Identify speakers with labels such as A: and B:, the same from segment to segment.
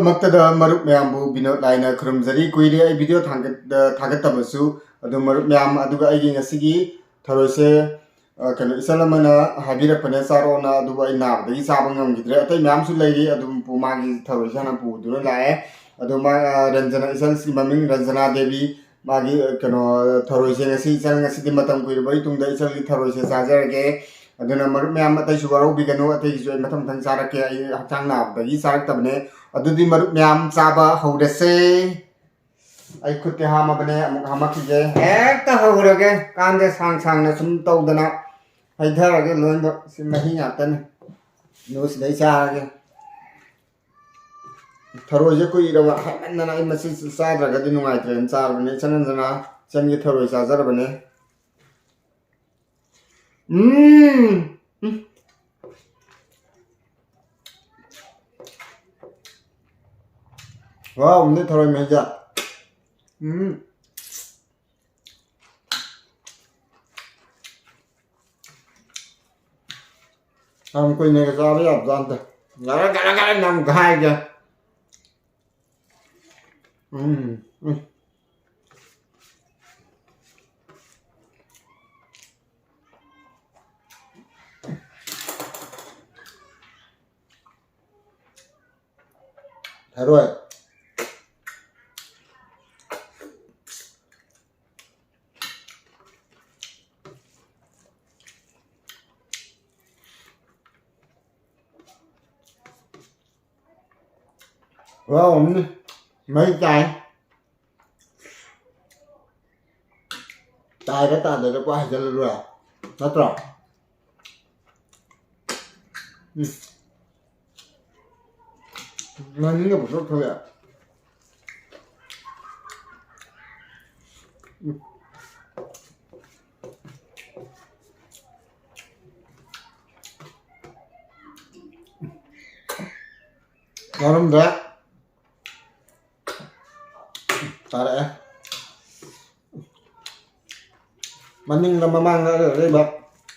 A: ꯃꯛꯇꯗ ꯃꯔꯨꯞ ꯃꯌꯥꯝꯕꯨ ꯕꯤꯅꯣꯗ ꯂꯥꯏꯅ ꯈꯨꯔꯨꯝꯖꯔꯤ ꯀꯨꯏꯔꯦ ꯑꯩ ꯚꯤꯗꯤꯑꯣ ꯊꯥꯒꯠꯇꯕꯁꯨ ꯑꯗꯨ ꯃꯔꯨꯞ ꯃꯌꯥꯝ ꯑꯗꯨꯒ ꯑꯩꯒꯤ ꯉꯁꯤꯒꯤ ꯊꯔꯣꯏꯁꯦ ꯀꯩꯅꯣ ꯏꯆꯜ ꯑꯃꯅ ꯍꯥꯏꯕꯤꯔꯛꯄꯅꯦ ꯆꯥꯔꯣꯅ ꯑꯗꯨꯕꯨ ꯑꯩ ꯅꯥꯕꯗꯒꯤ ꯆꯥꯕ ꯉꯝꯈꯤꯗ꯭ꯔꯦ ꯑꯇꯩ ꯃꯌꯥꯝꯁꯨ ꯂꯩꯔꯤ ꯑꯗꯨꯝ ꯃꯥꯒꯤ ꯊꯔꯣꯏꯁꯦ ꯍꯥꯟꯅ ꯄꯨꯗꯨꯅ ꯂꯥꯛꯑꯦ ꯑꯗꯨ ꯃꯥ ꯔꯟꯖꯅꯥ ꯏꯆꯜꯁꯤ ꯃꯃꯤꯡ ꯔꯟꯖꯅꯥ ꯗꯦꯕꯤ ꯃꯥꯒꯤ ꯀꯩꯅꯣ ꯊꯔꯣꯏꯁꯦ ꯉꯁꯤ ꯏꯆꯜ ꯉꯁꯤꯗꯤ ꯃꯇꯝ ꯀꯨꯏꯔꯕꯒꯤ ꯇꯨꯡꯗ ꯏꯆꯜꯒꯤ ꯊꯔꯣꯏꯁꯦ ꯆꯥꯖꯔꯒꯦ ꯑꯗꯨꯅ ꯃꯔꯨꯞ ꯃꯌꯥꯝ ꯑꯇꯩꯁꯨ ꯋꯥꯔꯧꯕꯤꯒꯅꯨ ꯑꯇꯩꯒꯤꯁꯨ ꯑꯩ ꯃꯊꯪ ꯃꯊꯪ ꯆꯥꯔꯛꯀꯦ ꯑꯩ ꯍꯛꯆꯥꯡ ꯅꯥꯕꯗꯒꯤ ꯆꯥꯔꯛꯇꯕꯅꯦ ꯑꯗꯨꯗꯤ ꯃꯔꯨꯞ ꯃꯌꯥꯝ ꯆꯥꯕ ꯍꯧꯔꯁꯦ ꯑꯩ ꯈꯨꯠꯇꯤ ꯍꯥꯝꯃꯕꯅꯦ ꯑꯃꯨꯛ ꯍꯥꯝꯃꯛꯈꯤꯒꯦ ꯍꯦꯛꯇ ꯍꯧꯔꯒꯦ ꯀꯥꯟꯗꯦ ꯁꯥꯡ ꯁꯥꯡꯅ ꯁꯨꯝ ꯇꯧꯗꯅ ꯍꯩꯊꯔꯒꯦ ꯂꯣꯏꯅꯃꯛ ꯁꯤ ꯃꯍꯤ ꯉꯥꯛꯇꯅꯤ ꯑꯗꯨꯒ ꯁꯤꯗꯩ ꯆꯥꯔꯒꯦ ꯊꯔꯣꯏꯁꯦ ꯀꯨꯏꯔꯕ ꯍꯥꯏꯃꯟꯗꯅ ꯑꯩ ꯃꯁꯤ ꯆꯥꯗ꯭ꯔꯒꯗꯤ ꯅꯨꯡꯉꯥꯏꯇ꯭ꯔꯦꯅ ꯆꯥꯔꯕꯅꯦ ꯏꯆꯟ ꯏꯆꯟꯒꯤ ꯊꯔꯣꯏ ꯆꯥꯖꯔꯕꯅꯦ ꯋꯥꯎ ꯎꯝꯗꯤ ꯊꯔꯣꯏ ꯃꯍꯤꯖ ꯌꯥꯝ ꯀꯨꯏꯅꯒ ꯆꯥꯕ ꯌꯥꯕꯖꯥꯠꯅꯦ ꯒꯔ ꯒꯔ ꯒꯔ ꯅꯝꯈꯥꯏꯒꯦꯊꯔꯣꯏ ꯋꯥꯎ ꯑꯃꯅꯤ ꯃꯩ ꯇꯥꯏ ꯇꯥꯏꯔ ꯇꯥꯗꯔ ꯀꯣ ꯍꯩꯖꯜꯂꯨꯔꯦ ꯅꯠꯇ꯭ꯔꯣ ꯃꯅꯤꯡꯒ ꯄꯨꯊꯣꯛ ꯊꯣꯛꯑꯦ ꯌꯥꯎꯔꯝꯗ꯭ꯔꯦ ꯇꯥꯔꯛꯑꯦ ꯃꯅꯤꯡꯗ ꯃꯃꯥꯡꯗ ꯂꯩꯕ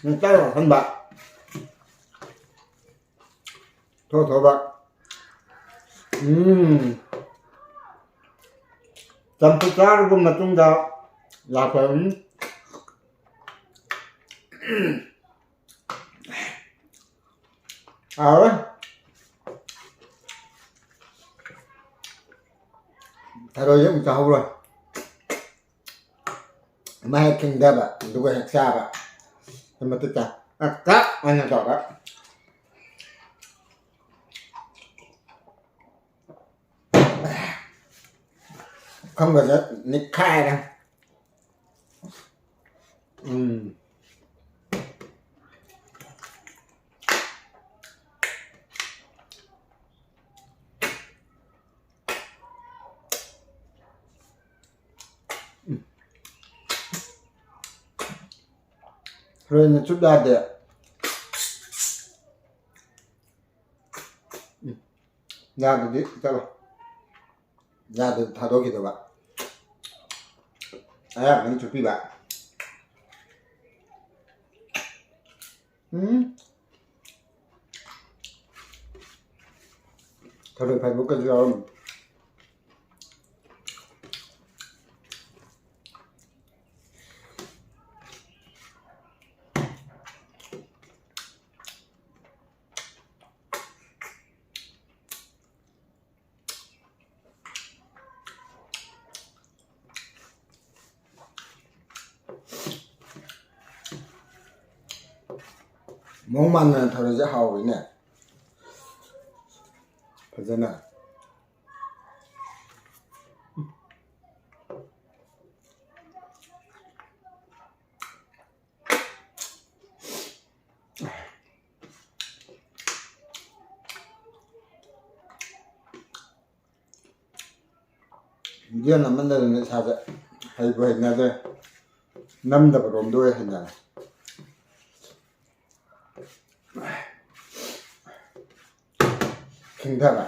A: ꯅꯤꯡꯇꯥꯏ ꯋꯥꯍꯟꯕ ꯊꯣꯛꯕ ꯆꯝꯐꯨꯠ ꯆꯥꯔꯕ ꯃꯇꯨꯡꯗ ꯂꯥꯛꯄ ꯍꯥꯎꯋꯦ ꯊꯔꯣꯏꯁꯦ ꯑꯃꯨꯛ ꯆꯥꯍꯧꯔꯣꯏ ꯑꯃ ꯍꯦꯛ ꯈꯤꯡꯊꯕ ꯑꯗꯨꯒ ꯍꯦꯛ ꯆꯥꯕ ꯃꯇꯤꯛ ꯆꯥ ꯑꯣꯏꯅ ꯇꯧꯔꯒ ꯈꯝꯕꯁꯦ ꯅꯤꯛꯈꯥꯏꯔꯦ ꯊꯔꯣꯏꯅ ꯆꯨꯞ ꯌꯥꯗꯦ ꯌꯥꯗꯗꯤ ꯆꯠꯂꯣ ꯌꯥꯗꯗꯤ ꯊꯥꯗꯣꯛꯈꯤꯗꯕ ꯑꯌꯥꯝꯕꯅ ꯆꯨꯞꯄꯤꯕꯊꯔꯣꯏ ꯐꯥꯏꯕꯣꯛꯀꯁꯨ ꯌꯥꯎꯔꯝꯃꯤ ꯃꯑꯣꯡ ꯃꯥꯟꯗꯅ ꯊꯔꯣꯏꯁꯦ ꯍꯥꯎꯋꯤꯅꯦ ꯐꯖꯅ ꯚꯤꯗꯤꯑꯣ ꯅꯝꯃꯟꯗꯗꯅ ꯏꯁꯥꯁꯦ ꯍꯩꯕꯨ ꯍꯩꯅꯗ꯭ꯔꯦ ꯅꯝꯗꯕ ꯔꯣꯝꯗ ꯑꯣꯏ ꯍꯩꯅꯔꯦ ꯈꯤꯡꯊꯕ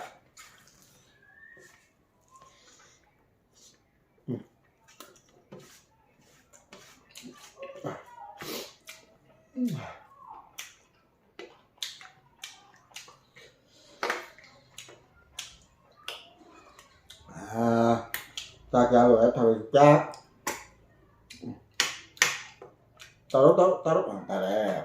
A: ta kêu rồi thôi cha tao ta đây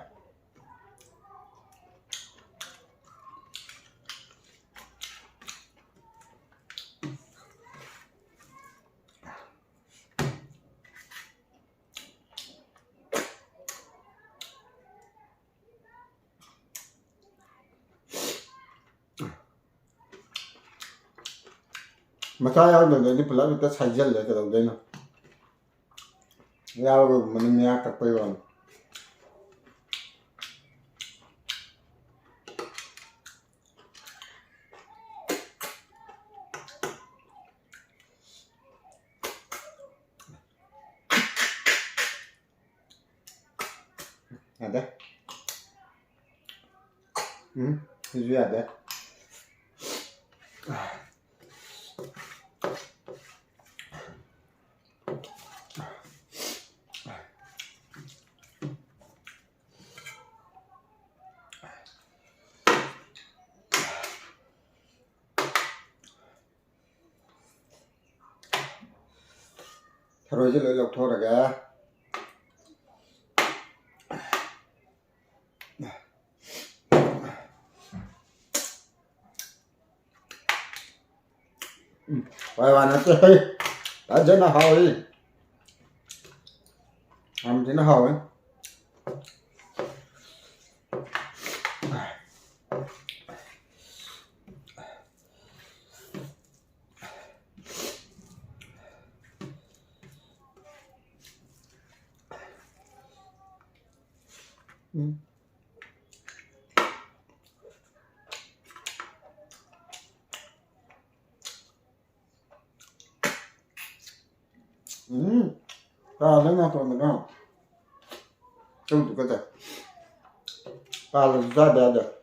A: Masa yaudang ini pula kita sajal ya kalau dia na ya menengah tak payah ada itu ada rồi chứ lấy lọc thôi là kìa vài bạn nó chơi đã chết nó hồi làm thế nó hồi ta lấy nó thôi mình không không tụi cái ta là ra đẹp được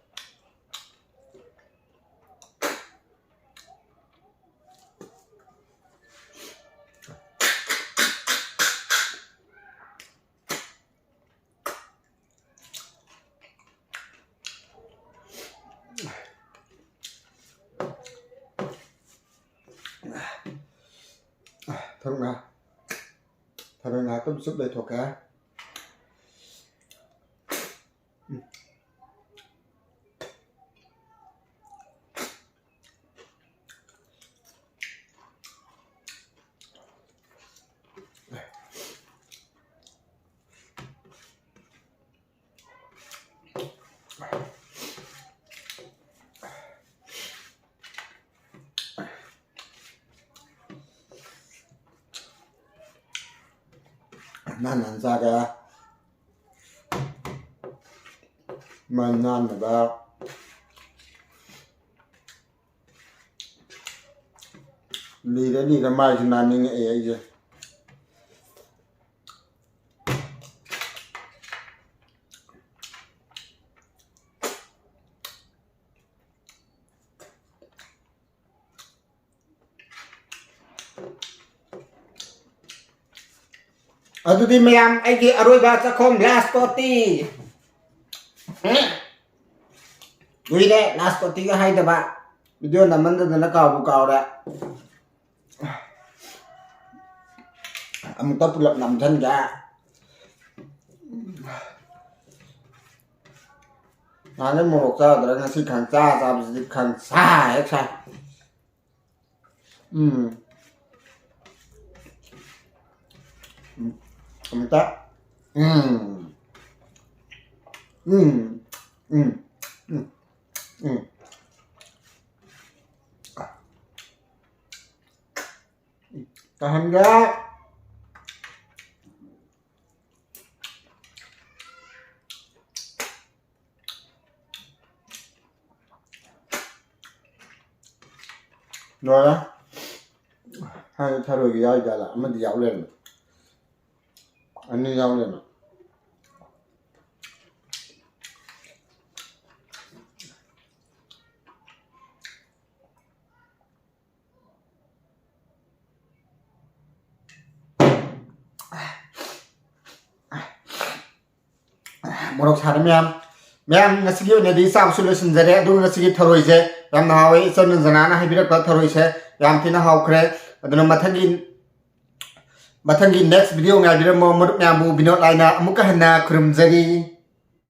A: thôi là tôm súp đây thuộc cá nan ăn ra kìa mình nan mà ba đi ra mai cho nan những ấy chứ Aduh mayam aigi aroi ba chakom last toti Gui de last toti ga hai da ba video naman da na kaw bu kaw da am ta pulak nam than ga 나는 뭐 먹자 들어가 시간 짜 시간 사 액사 ta tahan gak rồi đó hai thay đổi cái dao là mình đi dạo lên anh đi dạo lên một sản em ngasi ne di sam solution jare du ngasi thoroi je ram na hawi son jana na hibira ka thoroi se ram tina haw khre ꯑꯗꯨꯅ ꯃꯊꯪꯒꯤ next video ꯉꯥꯏꯕꯤꯔꯝꯃꯣ ꯃꯔꯨꯞ ꯃꯌꯥꯝꯕꯨ ꯕꯤꯅꯣꯗ ꯂꯥꯏꯅ ꯑꯃꯨꯛꯀ ꯍꯟꯅ ꯈꯨꯔꯨꯝꯖꯔꯤ